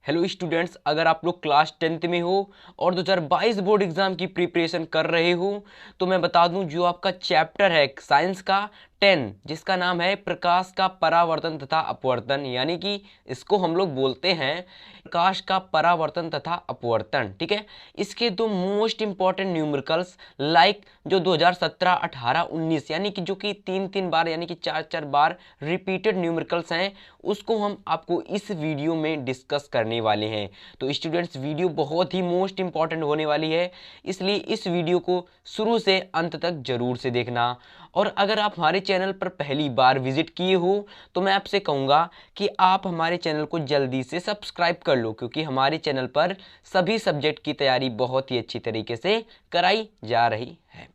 Hello students, अगर आप लोग क्लास 10th में हो और 2022 बोर्ड एग्जाम की प्रिपरेशन कर रहे हो तो मैं बता दूं जो आपका चैप्टर है साइंस का 10 जिसका नाम है प्रकाश का परावर्तन तथा अपवर्तन, यानी कि इसको हम लोग बोलते हैं प्रकाश का परावर्तन तथा अपवर्तन। ठीक है, इसके दो मोस्ट इंपॉर्टेंट न्यूमेरिकल्स लाइक जो 2017, 18, 19 यानी कि जो कि 3 बार यानी कि 4 बार रिपीटेड न्यूमेरिकल्स हैं, उसको हम आपको इस वीडियो में डिस्कस करने वाले हैं। तो स्टूडेंट्स, वीडियो बहुत ही मोस्ट इंपॉर्टेंट होने वाली है, इसलिए इस वीडियो को शुरू से अंत तक जरूर से देखना। और अगर आप हमारे चैनल पर पहली बार विजिट किए हो तो मैं आपसे कहूँगा कि आप हमारे चैनल को जल्दी से सब्सक्राइब कर लो, क्योंकि हमारे चैनल पर सभी सब्जेक्ट की तैयारी बहुत ही अच्छी तरीके से कराई जा रही है।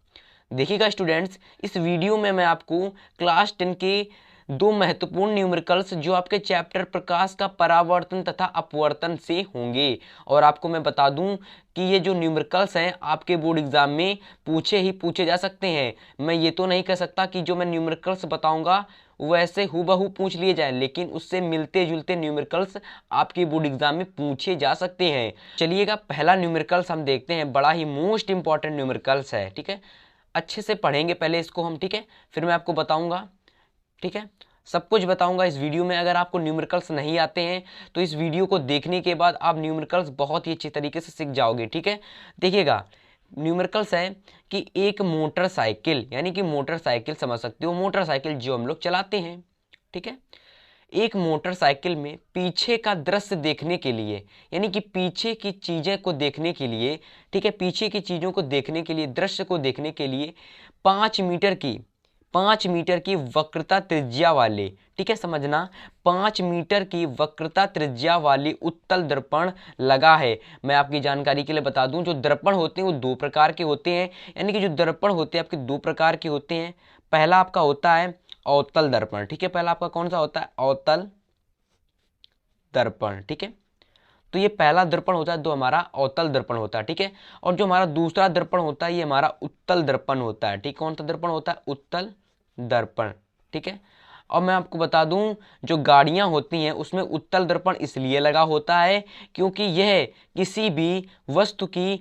देखिएगा स्टूडेंट्स, इस वीडियो में मैं आपको क्लास 10 के दो महत्वपूर्ण न्यूमेरिकल्स जो आपके चैप्टर प्रकाश का परावर्तन तथा अपवर्तन से होंगे, और आपको मैं बता दूं कि ये जो न्यूमेरिकल्स हैं आपके बोर्ड एग्जाम में पूछे जा सकते हैं। मैं ये तो नहीं कह सकता कि जो मैं न्यूमेरिकल्स बताऊंगा वैसे हूबहू पूछ लिए जाए, लेकिन उससे मिलते जुलते न्यूमेरिकल्स आपके बोर्ड एग्जाम में पूछे जा सकते हैं। चलिएगा, पहला न्यूमेरिकल्स हम देखते हैं, बड़ा ही मोस्ट इंपॉर्टेंट न्यूमेरिकल्स है। ठीक है, अच्छे से पढ़ेंगे पहले इसको हम, ठीक है, फिर मैं आपको बताऊंगा। ठीक है, सब कुछ बताऊंगा इस वीडियो में। अगर आपको न्यूमेरिकल्स नहीं आते हैं तो इस वीडियो को देखने के बाद आप न्यूमेरिकल्स बहुत ही अच्छी तरीके से सीख जाओगे। ठीक है, देखिएगा, न्यूमेरिकल्स है कि एक मोटरसाइकिल, यानी कि मोटरसाइकिल समझ सकते हो, मोटरसाइकिल जो हम लोग चलाते हैं। ठीक है, एक मोटरसाइकिल में पीछे का दृश्य देखने के लिए, यानी कि पीछे की चीजें को देखने के लिए, ठीक है, पीछे की चीजों को देखने के लिए, दृश्य को देखने के लिए 5 मीटर की वक्रता त्रिज्या वाले, ठीक है, समझना, 5 मीटर की वक्रता त्रिज्या वाली उत्तल दर्पण लगा है। मैं आपकी जानकारी के लिए बता दूं, जो दर्पण होते हैं वो दो प्रकार के होते हैं, यानी कि जो दर्पण होते हैं आपके दो प्रकार के होते हैं। पहला आपका होता है अवतल दर्पण। ठीक है, पहला आपका कौन सा होता है? अवतल दर्पण। ठीक है, तो ये पहला दर्पण होता है जो हमारा अवतल दर्पण होता है। ठीक है, और जो हमारा दूसरा दर्पण होता है ये हमारा उत्तल दर्पण होता है। ठीक, कौन सा दर्पण होता है? उत्तल दर्पण। ठीक है, और मैं आपको बता दूं, जो गाड़ियां होती हैं उसमें उत्तल दर्पण इसलिए लगा होता है क्योंकि यह किसी भी वस्तु की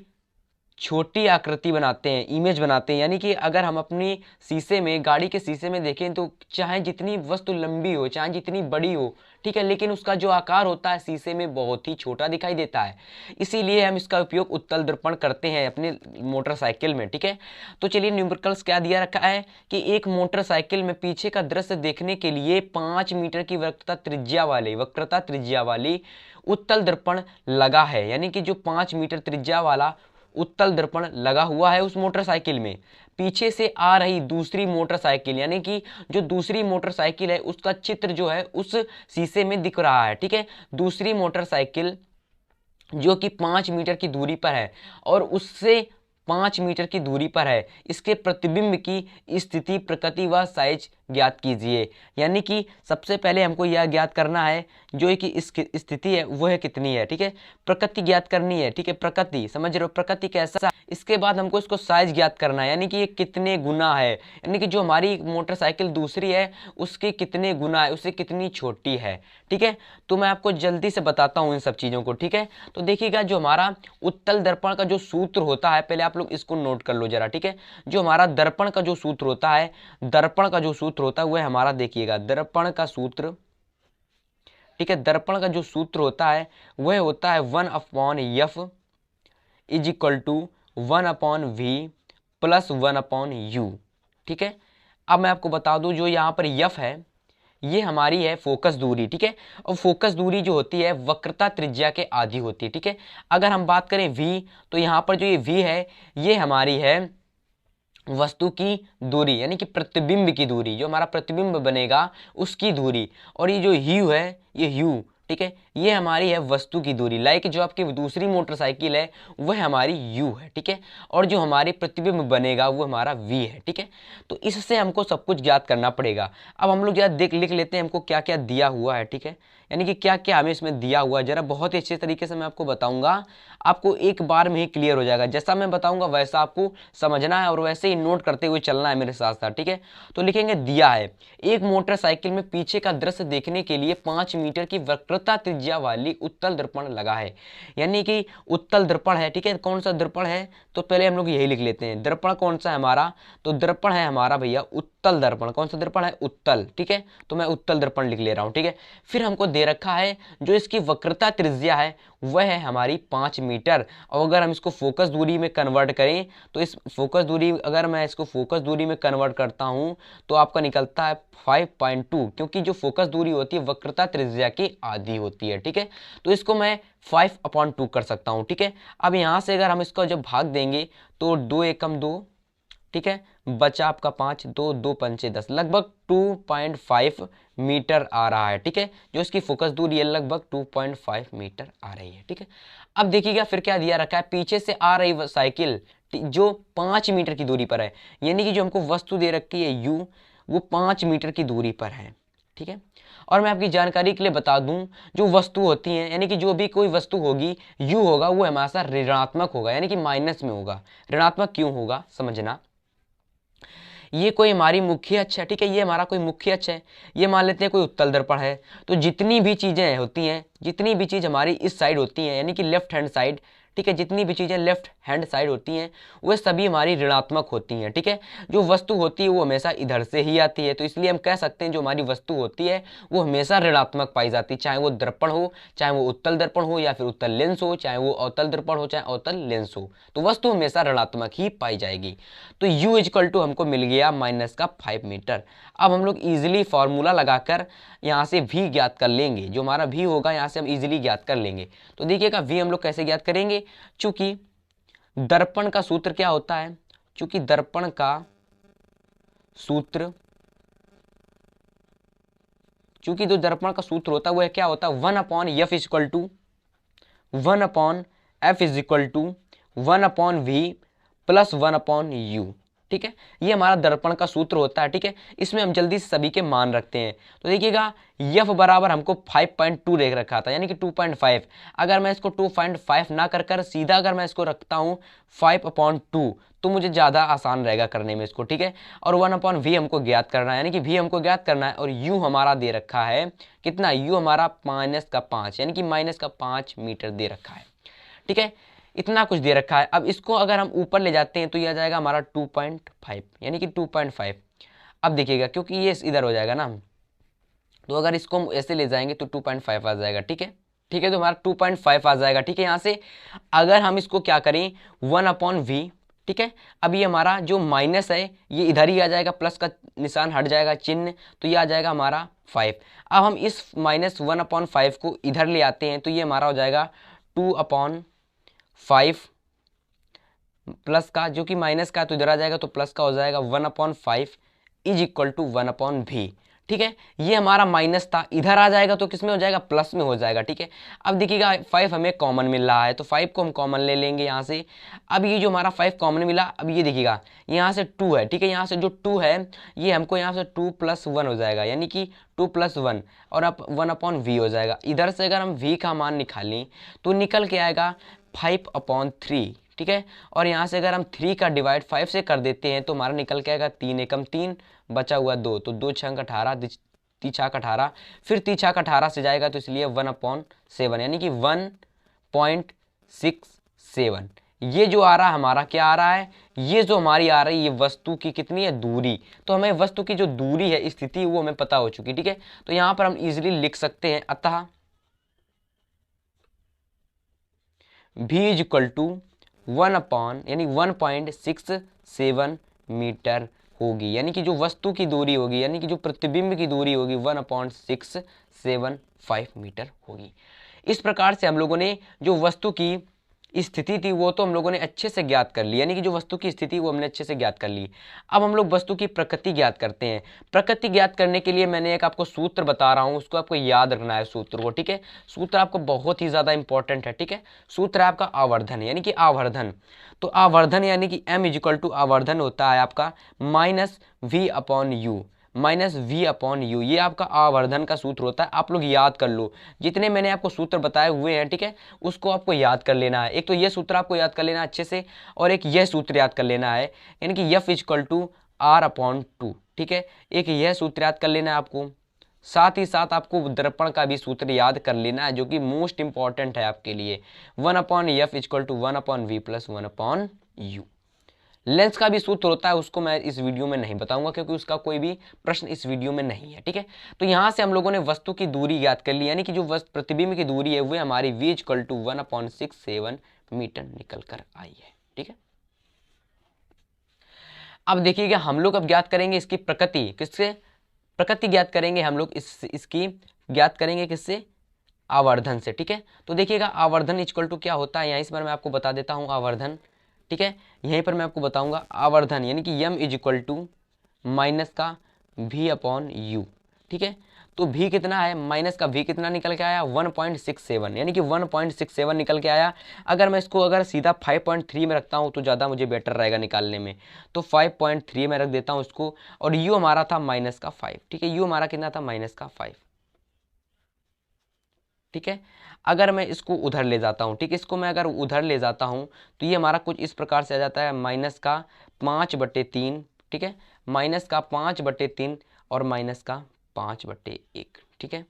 छोटी आकृति बनाते हैं, इमेज बनाते हैं। यानी कि अगर हम अपनी शीशे में, गाड़ी के शीशे में देखें तो चाहे जितनी वस्तु लंबी हो, चाहे जितनी बड़ी हो, ठीक है, लेकिन उसका जो आकार होता है शीशे में बहुत ही छोटा दिखाई देता है। इसीलिए हम इसका उपयोग उत्तल दर्पण करते हैं अपने मोटरसाइकिल में। ठीक है, तो चलिए न्यूमेरिकल्स क्या दिया रखा है कि एक मोटरसाइकिल में पीछे का दृश्य देखने के लिए 5 मीटर की वक्रता त्रिज्या वाली उत्तल दर्पण लगा है। यानी कि जो 5 मीटर त्रिज्या वाला उत्तल दर्पण लगा हुआ है उस मोटरसाइकिल में, पीछे से आ रही दूसरी मोटरसाइकिल, यानी कि जो दूसरी मोटरसाइकिल है उसका चित्र जो है उस शीशे में दिख रहा है। ठीक है, दूसरी मोटरसाइकिल जो कि 5 मीटर की दूरी पर है और उससे 5 मीटर की दूरी पर है, इसके प्रतिबिंब की स्थिति, प्रकृति व साइज ज्ञात कीजिए। यानी कि सबसे पहले हमको यह ज्ञात करना है जो कि इसकी स्थिति है वह कितनी है। ठीक है, प्रकृति ज्ञात करनी है। ठीक है, प्रकृति समझ रहे हो, प्रकृति कैसा। इसके बाद हमको इसको साइज ज्ञात करना है, यानी कि ये कितने गुना है, यानी कि जो हमारी मोटरसाइकिल दूसरी है उसके कितने गुना है, उससे कितनी छोटी है। ठीक है, तो मैं आपको जल्दी से बताता हूँ इन सब चीज़ों को। ठीक है, तो देखिएगा, जो हमारा उत्तल दर्पण का जो सूत्र होता है, पहले आप लोग इसको नोट कर लो जरा। ठीक है, जो हमारा दर्पण का जो सूत्र होता है, दर्पण का जो सूत्र होता है वह हमारा, देखिएगा, दर्पण का सूत्र, ठीक है, दर्पण का जो सूत्र होता है वह होता है 1/f is equal to 1/v plus 1/u। ठीक है, अब मैं आपको बता दूं, जो यहाँ पर यफ है ये हमारी है फोकस दूरी। ठीक है, और फोकस दूरी जो होती है वक्रता त्रिज्या के आधी होती है। ठीक है, अगर हम बात करें v, तो यहाँ पर जो ये v है ये हमारी है वस्तु की दूरी, यानी कि प्रतिबिंब की दूरी, जो हमारा प्रतिबिंब बनेगा उसकी दूरी। और ये जो u है, ये u, ठीक है, ये हमारी है वस्तु की दूरी। लाइक जो आपकी दूसरी मोटरसाइकिल है वह हमारी u है। ठीक है, और जो हमारी प्रतिबिंब बनेगा वो हमारा v है। ठीक है, तो इससे हमको सब कुछ ज्ञात करना पड़ेगा। अब हम लोग यार लिख लेते हैं हमको क्या क्या दिया हुआ है। ठीक है, यानी कि क्या क्या हमें इसमें दिया हुआ है, जरा बहुत ही अच्छे तरीके से मैं आपको बताऊंगा, आपको एक बार में ही क्लियर हो जाएगा। जैसा मैं बताऊंगा वैसा आपको समझना है और वैसे ही नोट करते हुए चलना है मेरे साथ साथ, ठीक है। तो लिखेंगे दिया है, एक मोटरसाइकिल में पीछे का दृश्य देखने के लिए 5 मीटर की वक्रता त्रिज्या वाली उत्तल दर्पण लगा है। यानी कि उत्तल दर्पण है, ठीक है। कौन सा दर्पण है, तो पहले हम लोग यही लिख लेते हैं। दर्पण कौन सा है हमारा, तो दर्पण है हमारा भैया उत्तल दर्पण। कौन सा दर्पण है, उत्तल, ठीक है। तो मैं उत्तल दर्पण लिख ले रहा हूं, ठीक है। फिर हमको दे रखा है जो इसकी वक्रता त्रिज्या है वह है हमारी 5 मीटर। और अगर हम इसको फोकस दूरी में कन्वर्ट करें तो इस फोकस दूरी, अगर मैं इसको फोकस दूरी में कन्वर्ट करता हूं तो आपका निकलता है 5.2, क्योंकि जो फोकस दूरी होती है वक्रता त्रिज्या की आधी होती है, ठीक है। तो इसको मैं 5/2 कर सकता हूं, ठीक है। अब यहां से अगर हम इसको जब भाग देंगे तो 2 एकम 2, ठीक है, बचा आपका 5, 2 2 पंचे 10, लगभग 2.5 मीटर आ रहा है, ठीक है। जो इसकी फोकस दूरी है लगभग 2.5 मीटर आ रही है, ठीक है। अब देखिएगा फिर क्या दिया रखा है, पीछे से आ रही साइकिल जो 5 मीटर की दूरी पर है, यानी कि जो हमको वस्तु दे रखी है u, वो 5 मीटर की दूरी पर है, ठीक है। और मैं आपकी जानकारी के लिए बता दूं, जो वस्तु होती है, यानी कि जो भी कोई वस्तु होगी u होगा वो हमेशा ऋणात्मक होगा, यानी कि माइनस में होगा। ऋणात्मक क्यों होगा समझना, ये कोई हमारी मुख्य अक्ष है, ठीक है, ये हमारा कोई मुख्य अक्ष है। ये मान लेते हैं कोई उत्तल दर्पण है, तो जितनी भी चीजें होती हैं, जितनी भी चीज हमारी इस साइड होती हैं, यानी कि लेफ्ट हैंड साइड, ठीक है, जितनी भी चीजें लेफ्ट हैंड साइड होती हैं वो सभी हमारी ऋणात्मक होती हैं, ठीक है। जो वस्तु होती है वो हमेशा इधर से ही आती है, तो इसलिए हम कह सकते हैं जो हमारी वस्तु होती है वो हमेशा ऋणात्मक पाई जाती है, चाहे वो दर्पण हो, चाहे वो उत्तल दर्पण हो, या फिर उत्तल लेंस हो, चाहे वो अवतल दर्पण हो, चाहे अवतल लेंस हो, तो वस्तु हमेशा ऋणात्मक ही पाई जाएगी। तो u इक्वल टू हमको मिल गया -5 मीटर। अब हम लोग इजिली फॉर्मूला लगाकर यहाँ से v ज्ञात कर लेंगे, जो हमारा v होगा यहाँ से हम इजिली ज्ञात कर लेंगे। तो देखिएगा v हम लोग कैसे ज्ञात करेंगे, चूंकि दर्पण का सूत्र क्या होता है, चूंकि दर्पण का सूत्र, चूंकि जो दर्पण का सूत्र होता है वह क्या होता है, 1/f equal to 1/f is equal to 1/v plus 1/u, ठीक है। ये हमारा दर्पण का सूत्र होता है, ठीक है। इसमें हम जल्दी से सभी के मान रखते हैं। तो देखिएगा f बराबर हमको 5.2 देख रखा था, यानी कि 2.5। अगर मैं इसको 2.5 ना कर सीधा अगर मैं इसको रखता हूँ 5/2 तो मुझे ज़्यादा आसान रहेगा करने में इसको, ठीक है। और 1/v हमको ज्ञात करना है, यानी कि v हमको ज्ञात करना है, और u हमारा दे रखा है कितना, u हमारा -5, यानी कि -5 मीटर दे रखा है, ठीक है। इतना कुछ दे रखा है। अब इसको अगर हम ऊपर ले जाते हैं तो यह आ जाएगा हमारा 2.5, यानी कि 2.5। अब देखिएगा क्योंकि ये इधर हो जाएगा ना, तो अगर इसको हम ऐसे ले जाएंगे तो 2.5 आ जाएगा, ठीक है, ठीक है। तो हमारा 2.5 आ जाएगा, ठीक है। यहाँ से अगर हम इसको क्या करें 1/v, ठीक है। अब ये हमारा जो माइनस है ये इधर ही आ जाएगा, प्लस का निशान हट जाएगा चिन्ह, तो ये आ जाएगा हमारा 5। अब हम इस -1/5 को इधर ले आते हैं तो ये हमारा हो जाएगा 2/5 प्लस का, जो कि माइनस का तो इधर आ जाएगा, तो प्लस का हो जाएगा 1/5 इज इक्वल टू 1/v, ठीक है। ये हमारा माइनस था, इधर आ जाएगा तो किस में हो जाएगा, प्लस में हो जाएगा, ठीक है। अब देखिएगा 5 हमें कॉमन मिल रहा है, तो 5 को हम कॉमन ले लेंगे यहाँ से। अब ये जो हमारा 5 कॉमन मिला, अब ये देखिएगा यहाँ से 2 है, ठीक है। यहाँ से जो 2 है ये हमको यहाँ से 2 + 1 हो जाएगा, यानी कि 2 + 1 और अब 1/v हो जाएगा। इधर से अगर हम v का मान निकालें तो निकल के आएगा 5/3, ठीक है। और यहाँ से अगर हम 3 का डिवाइड 5 से कर देते हैं तो हमारा निकल के आएगा 3 एकम 3, बचा हुआ 2, तो 2 छंग 18, 3 छाक 18, फिर 3 छाक 18 से जाएगा तो इसलिए 1/7, यानी कि 1.67। ये जो आ रहा है हमारा क्या आ रहा है, ये जो हमारी आ रही है ये वस्तु की कितनी है, दूरी। तो हमें वस्तु की जो दूरी है, स्थिति, वो हमें पता हो चुकी, ठीक है। तो यहाँ पर हम इजिली लिख सकते हैं, अतः v is equal to 1/67 metre होगी, यानी कि जो वस्तु की दूरी होगी, यानी कि जो प्रतिबिंब की दूरी होगी 1.675 मीटर होगी। इस प्रकार से हम लोगों ने जो वस्तु की स्थिति थी वो तो हम लोगों ने अच्छे से ज्ञात कर ली, यानी कि जो वस्तु की स्थिति वो हमने अच्छे से ज्ञात कर ली। अब हम लोग वस्तु की प्रकृति ज्ञात करते हैं। प्रकृति ज्ञात करने के लिए मैंने एक आपको सूत्र बता रहा हूँ, उसको आपको याद रखना है सूत्र को, ठीक है। सूत्र आपको बहुत ही ज़्यादा इंपॉर्टेंट है, ठीक है। सूत्र है आपका आवर्धन, यानी कि आवर्धन। तो आवर्धन यानी कि m इज इक्वल टू आवर्धन होता है आपका -v/u minus we upon you, ये आपका आवर्धन का सूत्र होता है। आप लोग याद कर लो, जितने मैंने आपको सूत्र बताए हुए हैं, ठीक है, उसको आपको याद कर लेना है। एक तो ये सूत्र आपको याद कर लेना है अच्छे से, और एक यह सूत्र याद कर लेना है, यानी कि F equal to R upon two, ठीक है। एक यह सूत्र याद कर लेना है आपको, साथ ही साथ आपको दर्पण का भी सूत्र याद कर लेना है, जो कि मोस्ट इंपॉर्टेंट है आपके लिए। 1/f equal to 1/v plus 1/u। Lens का भी सूत्र होता है, उसको मैं इस वीडियो में नहीं बताऊंगा, क्योंकि उसका कोई भी प्रश्न इस वीडियो में नहीं है, ठीक है। तो यहां से हम लोगों ने वस्तु की दूरी याद कर ली, यानी कि जो प्रतिबिंब की दूरी है वो हमारी v इक्वल टू 1/67 मीटर निकल कर आई है, ठीक है। अब देखिएगा, हम लोग अब ज्ञात करेंगे इसकी प्रकृति। किससे प्रकृति ज्ञात करेंगे हम लोग? इसकी ज्ञात करेंगे किससे? आवर्धन से, ठीक है। तो देखिएगा, आवर्धन इक्वल टू क्या होता है, यहाँ इस बार मैं आपको बता देता हूँ आवर्धन, ठीक है। यहीं पर मैं आपको बताऊंगा आवर्धन, यानी कि m is equal to minus का v अपॉन यू, ठीक है। तो v कितना है, माइनस का v कितना निकल के आया 1.67, यानी कि 1.67 निकल के आया। अगर मैं इसको अगर सीधा 5.3 में रखता हूँ तो ज़्यादा मुझे बेटर रहेगा निकालने में, तो 5.3 में रख देता हूँ इसको। और u हमारा था माइनस का 5, ठीक है, u हमारा कितना था माइनस का 5, ठीक है। अगर मैं इसको उधर ले जाता हूँ, ठीक है, इसको मैं अगर उधर ले जाता हूँ तो ये हमारा कुछ इस प्रकार से आ जाता है माइनस का 5/3, ठीक है, माइनस का 5/3 और माइनस का 5/1, ठीक है।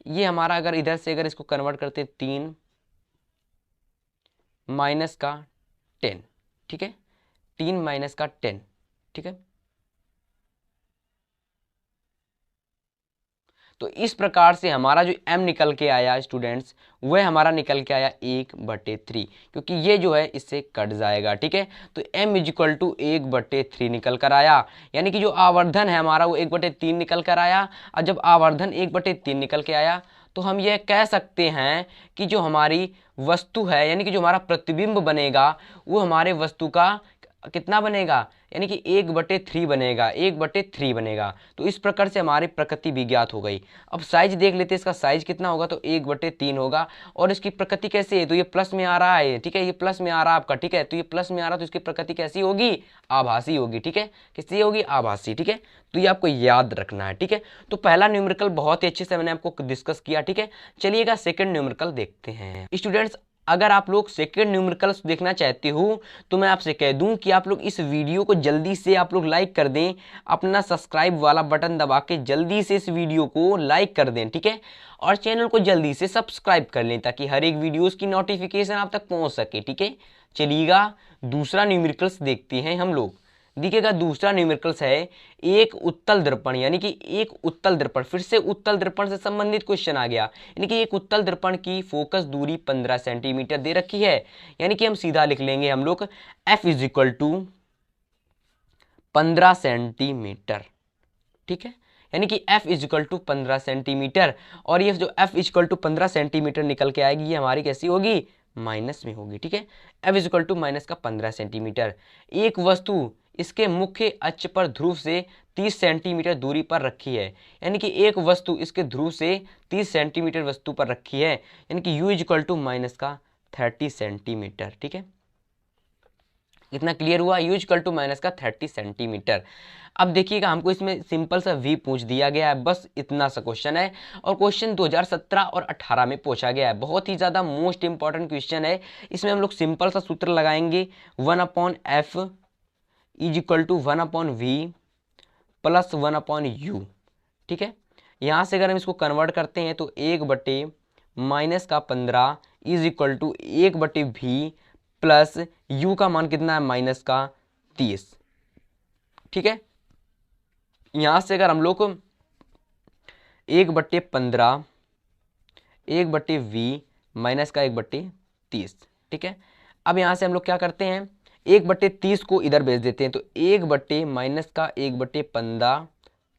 ये हमारा अगर इधर से अगर इसको कन्वर्ट करते 3 माइनस का 10, ठीक है, 3 माइनस का 10, ठीक है। तो इस प्रकार से हमारा जो m निकल के आया स्टूडेंट्स, वह हमारा निकल के आया 1/3, क्योंकि ये जो है इससे कट जाएगा, ठीक है। तो m इज इक्वल टू 1/3 निकल कर आया, यानी कि जो आवर्धन है हमारा वो 1/3 निकल कर आया। और जब आवर्धन 1/3 निकल के आया तो हम ये कह सकते हैं कि जो हमारी वस्तु है, यानी कि जो हमारा प्रतिबिंब बनेगा वो हमारे वस्तु का कितना बनेगा, यानी कि 1/3 बनेगा, 1/3 बनेगा। तो इस प्रकार से हमारी प्रकृति भी ज्ञात हो गई। अब साइज देख लेते हैं, इसका साइज कितना होगा, तो 1/3 होगा। और इसकी प्रकृति कैसे है, तो ये प्लस में आ रहा है, ठीक है, ये प्लस में आ रहा है आपका, ठीक है। तो ये प्लस में आ रहा है तो इसकी प्रकृति कैसी होगी, आभासी होगी, ठीक है। किससे होगी, आभासी, ठीक है। तो ये आपको याद रखना है, ठीक है। तो पहला न्यूमेरिकल बहुत ही अच्छे से मैंने आपको डिस्कस किया, ठीक है। चलिएगा सेकंड न्यूमेरिकल देखते हैं स्टूडेंट्स। अगर आप लोग सेकंड न्यूमेरिकल्स देखना चाहते हो तो मैं आपसे कह दूं कि आप लोग इस वीडियो को जल्दी से आप लोग लाइक कर दें, अपना सब्सक्राइब वाला बटन दबा के जल्दी से इस वीडियो को लाइक कर दें, ठीक है। और चैनल को जल्दी से सब्सक्राइब कर लें ताकि हर एक वीडियोस की नोटिफिकेशन आप तक पहुंच सके, ठीक है। चलिएगा दूसरा न्यूमेरिकल्स देखते हैं हम लोग। देखिएगा, दूसरा न्यूमेरिकल्स है एक उत्तल दर्पण, यानी कि एक उत्तल दर्पण। फिर से उत्तल दर्पण से संबंधित क्वेश्चन आ गया, यानी कि एक उत्तल दर्पण की फोकस दूरी 15 सेंटीमीटर दे रखी है, यानी कि हम सीधा लिख लेंगे हम लोग f is equal to 15 centimetre, ठीक है, यानी कि f is equal to 15 centimetre. और ये जो f is equal to 15 centimetre निकल के आएगी, ये हमारी कैसी होगी, माइनस में होगी, ठीक है। f is equal to minus का 15 सेंटीमीटर। एक वस्तु इसके मुख्य अक्ष पर ध्रुव से 30 सेंटीमीटर दूरी पर रखी है, यानी कि एक वस्तु इसके ध्रुव से 30 सेंटीमीटर वस्तु पर रखी है, यानी कि u is equal to minus का 30 सेंटीमीटर, ठीक है। इतना क्लियर हुआ, u इक्वल टू माइनस का 30 सेंटीमीटर। अब देखिएगा, हमको इसमें सिंपल सा v पूछ दिया गया है, बस इतना सा क्वेश्चन है। और क्वेश्चन 2017 और 18 में पूछा गया है, बहुत ही ज़्यादा मोस्ट इंपॉर्टेंट क्वेश्चन है। इसमें हम लोग सिंपल सा सूत्र लगाएंगे, 1/f is equal to 1/v plus 1/u, ठीक है। यहाँ से अगर हम इसको कन्वर्ट करते हैं तो 1/-15 is equal to 1/v plus u का मान कितना है, माइनस का 30, ठीक है। यहाँ से अगर हम लोग 1/15 1/v माइनस का 1/30, ठीक है। अब यहाँ से हम लोग क्या करते हैं, 1/30 को इधर भेज देते हैं, तो 1/ माइनस का 1/15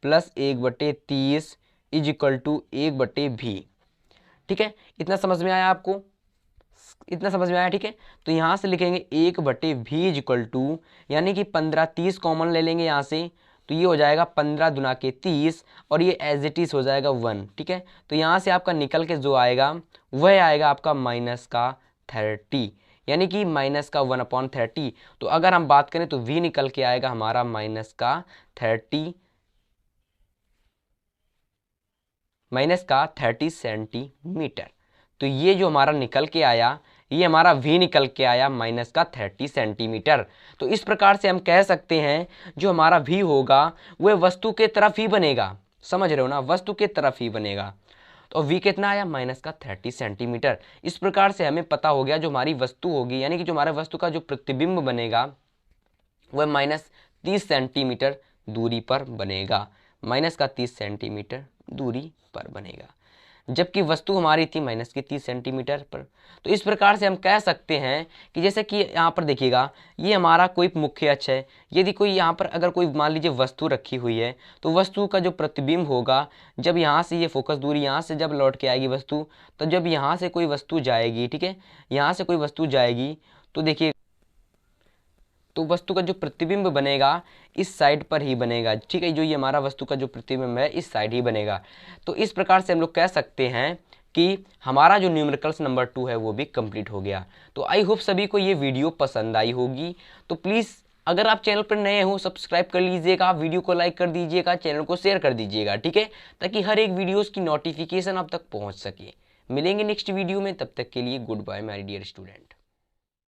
plus 1/30 is equal to 1/v, ठीक है। इतना समझ में आया आपको, इतना समझ में आया, ठीक है। तो यहाँ से लिखेंगे 1/v इज इक्वल टू, यानी कि 15 30 कॉमन ले लेंगे यहाँ से, तो ये हो जाएगा 15 दुना के 30 और ये एज इट इज हो जाएगा 1, ठीक है। तो यहाँ से आपका निकल के जो आएगा वह आएगा आपका माइनस का 30, यानी कि माइनस का 1/30। तो अगर हम बात करें तो v निकल के आएगा हमारा माइनस का 30 माइनस का 30 सेंटीमीटर। तो ये जो हमारा निकल के आया, ये हमारा v निकल के आया माइनस का 30 सेंटीमीटर। तो इस प्रकार से हम कह सकते हैं जो हमारा v होगा वह वस्तु के तरफ ही बनेगा, समझ रहे हो ना, वस्तु के तरफ ही बनेगा। तो v कितना आया, माइनस का 30 सेंटीमीटर। इस प्रकार से हमें पता हो गया जो हमारी वस्तु होगी, यानी कि जो हमारे वस्तु का जो प्रतिबिंब बनेगा वह माइनस 30 सेंटीमीटर दूरी पर बनेगा, माइनस का 30 सेंटीमीटर दूरी पर बनेगा, जबकि वस्तु हमारी थी माइनस की 30 सेंटीमीटर पर। तो इस प्रकार से हम कह सकते हैं कि जैसे कि यहाँ पर देखिएगा, ये हमारा कोई मुख्य अक्ष है। यदि कोई यहाँ पर अगर कोई मान लीजिए वस्तु रखी हुई है, तो वस्तु का जो प्रतिबिंब होगा, जब यहाँ से ये फोकस दूरी यहाँ से जब लौट के आएगी वस्तु, तो जब यहाँ से कोई वस्तु जाएगी, ठीक है, यहाँ से कोई वस्तु जाएगी, तो देखिए तो वस्तु का जो प्रतिबिंब बनेगा इस साइड पर ही बनेगा, ठीक है, जो ये हमारा वस्तु का जो प्रतिबिंब है इस साइड ही बनेगा। तो इस प्रकार से हम लोग कह सकते हैं कि हमारा जो न्यूमेरिकल्स नंबर 2 है वो भी कंप्लीट हो गया। तो आई होप सभी को ये वीडियो पसंद आई होगी। तो प्लीज़ अगर आप चैनल पर नए हो सब्सक्राइब कर लीजिएगा, वीडियो को लाइक कर दीजिएगा, चैनल को शेयर कर दीजिएगा, ठीक है, ताकि हर एक वीडियोज़ की नोटिफिकेशन आप तक पहुँच सके। मिलेंगे नेक्स्ट वीडियो में, तब तक के लिए goodbye my dear student.